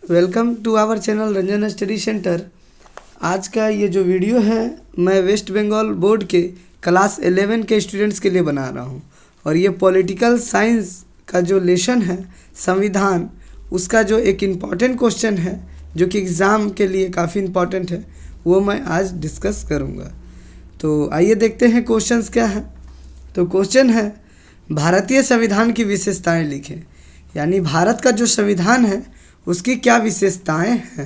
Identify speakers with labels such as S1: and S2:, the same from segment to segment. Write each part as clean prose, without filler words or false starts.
S1: Welcome to our channel Ranjan study centre. आज का ये जो वीडियो है मैं वेस्ट बंगाल बोर्ड के क्लास 11 के स्टूडेंट्स के लिए बना रहा हूँ और ये पॉलिटिकल साइंस का जो लेसन है संविधान, उसका जो एक इम्पॉर्टेंट क्वेश्चन है जो कि एग्ज़ाम के लिए काफ़ी इम्पॉर्टेंट है वो मैं आज डिस्कस करूँगा। तो आइए देखते हैं क्वेश्चंस क्या है। तो क्वेश्चन है भारतीय संविधान की विशेषताएं लिखें, यानी भारत का जो संविधान है उसकी क्या विशेषताएं हैं।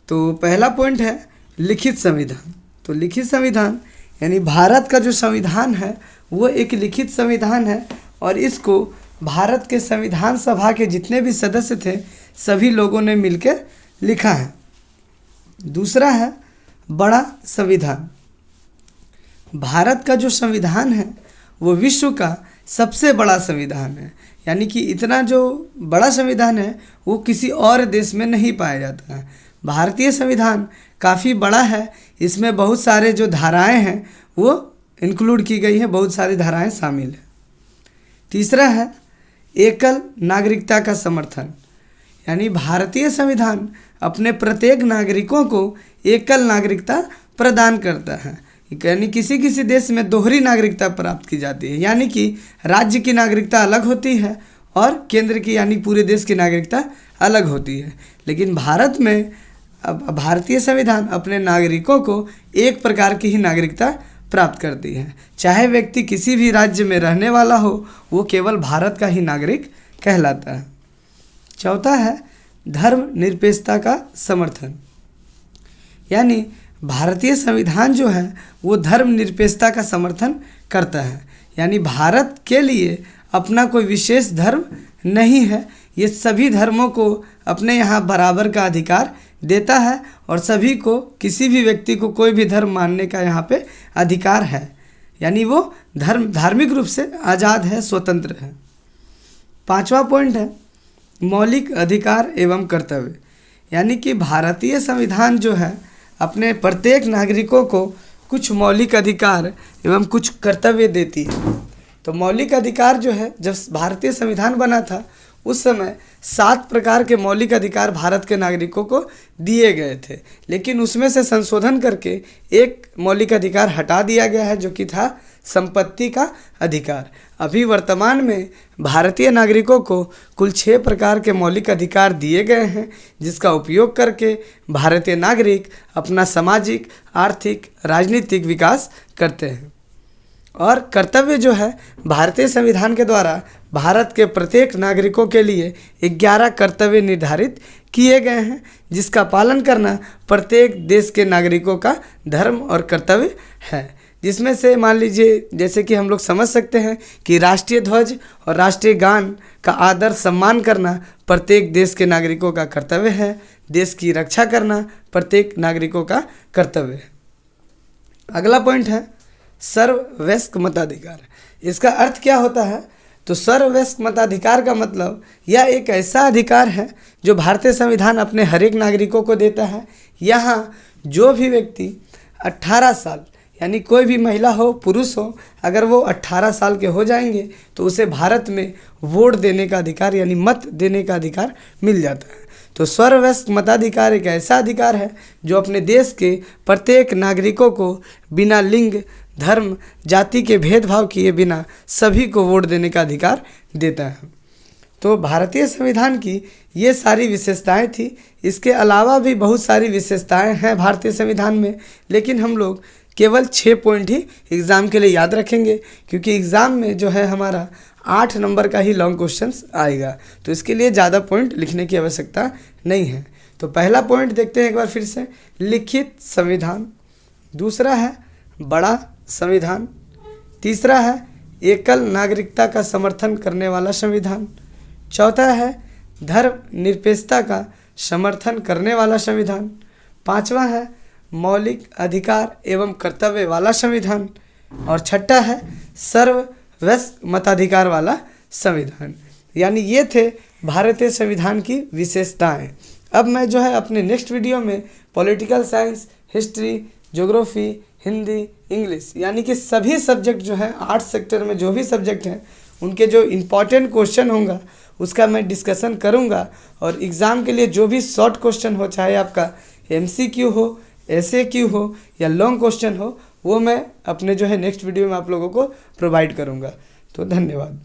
S1: तो पहला पॉइंट है लिखित संविधान। तो लिखित संविधान यानी भारत का जो संविधान है वो एक लिखित संविधान है और इसको भारत के संविधान सभा के जितने भी सदस्य थे सभी लोगों ने मिलकर लिखा है। दूसरा है बड़ा संविधान। भारत का जो संविधान है वो विश्व का सबसे बड़ा संविधान है, यानी कि इतना जो बड़ा संविधान है वो किसी और देश में नहीं पाया जाता है। भारतीय संविधान काफ़ी बड़ा है, इसमें बहुत सारे जो धाराएं हैं वो इंक्लूड की गई हैं, बहुत सारी धाराएं शामिल हैं। तीसरा है एकल नागरिकता का समर्थन, यानी भारतीय संविधान अपने प्रत्येक नागरिकों को एकल नागरिकता प्रदान करता है, यानी किसी किसी देश में दोहरी नागरिकता प्राप्त की जाती है, यानी कि राज्य की नागरिकता अलग होती है और केंद्र की यानी पूरे देश की नागरिकता अलग होती है। लेकिन भारत में अब भारतीय संविधान अपने नागरिकों को एक प्रकार की ही नागरिकता प्राप्त करती है, चाहे व्यक्ति किसी भी राज्य में रहने वाला हो वो केवल भारत का ही नागरिक कहलाता है। चौथा है धर्मनिरपेक्षता का समर्थन, यानी भारतीय संविधान जो है वो धर्मनिरपेक्षता का समर्थन करता है, यानी भारत के लिए अपना कोई विशेष धर्म नहीं है, ये सभी धर्मों को अपने यहाँ बराबर का अधिकार देता है और सभी को किसी भी व्यक्ति को कोई भी धर्म मानने का यहाँ पे अधिकार है, यानी वो धार्मिक रूप से आज़ाद है, स्वतंत्र है। पांचवा पॉइंट है मौलिक अधिकार एवं कर्तव्य, यानी कि भारतीय संविधान जो है अपने प्रत्येक नागरिकों को कुछ मौलिक अधिकार एवं कुछ कर्तव्य देती है। तो मौलिक अधिकार जो है जब भारतीय संविधान बना था उस समय 7 प्रकार के मौलिक अधिकार भारत के नागरिकों को दिए गए थे, लेकिन उसमें से संशोधन करके एक मौलिक अधिकार हटा दिया गया है जो कि था संपत्ति का अधिकार। अभी वर्तमान में भारतीय नागरिकों को कुल 6 प्रकार के मौलिक अधिकार दिए गए हैं जिसका उपयोग करके भारतीय नागरिक अपना सामाजिक, आर्थिक, राजनीतिक विकास करते हैं। और कर्तव्य जो है भारतीय संविधान के द्वारा भारत के प्रत्येक नागरिकों के लिए 11 कर्तव्य निर्धारित किए गए हैं जिसका पालन करना प्रत्येक देश के नागरिकों का धर्म और कर्तव्य है, जिसमें से मान लीजिए जैसे कि हम लोग समझ सकते हैं कि राष्ट्रीय ध्वज और राष्ट्रीय गान का आदर सम्मान करना प्रत्येक देश के नागरिकों का कर्तव्य है, देश की रक्षा करना प्रत्येक नागरिकों का कर्तव्य है। अगला पॉइंट है सर्ववयस्क मताधिकार। इसका अर्थ क्या होता है? तो सर्ववयस्क मताधिकार का मतलब यह एक ऐसा अधिकार है जो भारतीय संविधान अपने हर एक नागरिकों को देता है। यहाँ जो भी व्यक्ति 18 साल यानी कोई भी महिला हो पुरुष हो, अगर वो 18 साल के हो जाएंगे तो उसे भारत में वोट देने का अधिकार यानी मत देने का अधिकार मिल जाता है। तो सर्ववयस्क मताधिकार एक ऐसा अधिकार है जो अपने देश के प्रत्येक नागरिकों को बिना लिंग, धर्म, जाति के भेदभाव किए बिना सभी को वोट देने का अधिकार देता है। तो भारतीय संविधान की ये सारी विशेषताएं थी। इसके अलावा भी बहुत सारी विशेषताएं हैं भारतीय संविधान में, लेकिन हम लोग केवल 6 पॉइंट ही एग्ज़ाम के लिए याद रखेंगे क्योंकि एग्ज़ाम में जो है हमारा 8 नंबर का ही लॉन्ग क्वेश्चंस आएगा, तो इसके लिए ज़्यादा पॉइंट लिखने की आवश्यकता नहीं है। तो पहला पॉइंट देखते हैं एक बार फिर से, लिखित संविधान। दूसरा है बड़ा संविधान। तीसरा है एकल नागरिकता का समर्थन करने वाला संविधान। चौथा है धर्मनिरपेक्षता का समर्थन करने वाला संविधान। पांचवा है मौलिक अधिकार एवं कर्तव्य वाला संविधान। और छठा है सर्ववयस्क मताधिकार वाला संविधान। यानी ये थे भारतीय संविधान की विशेषताएं। अब मैं जो है अपने नेक्स्ट वीडियो में political science, history, geography, Hindi, English यानी कि सभी सब्जेक्ट जो हैं 8 सेक्टर में जो भी सब्जेक्ट हैं उनके जो इम्पॉर्टेंट क्वेश्चन होंगे उसका मैं डिस्कशन करूँगा। और एग्ज़ाम के लिए जो भी शॉर्ट क्वेश्चन हो, चाहे आपका MCQ हो, SAQ हो या लॉन्ग क्वेश्चन हो, वो मैं अपने जो है नेक्स्ट वीडियो में आप लोगों को प्रोवाइड करूँगा। तो धन्यवाद।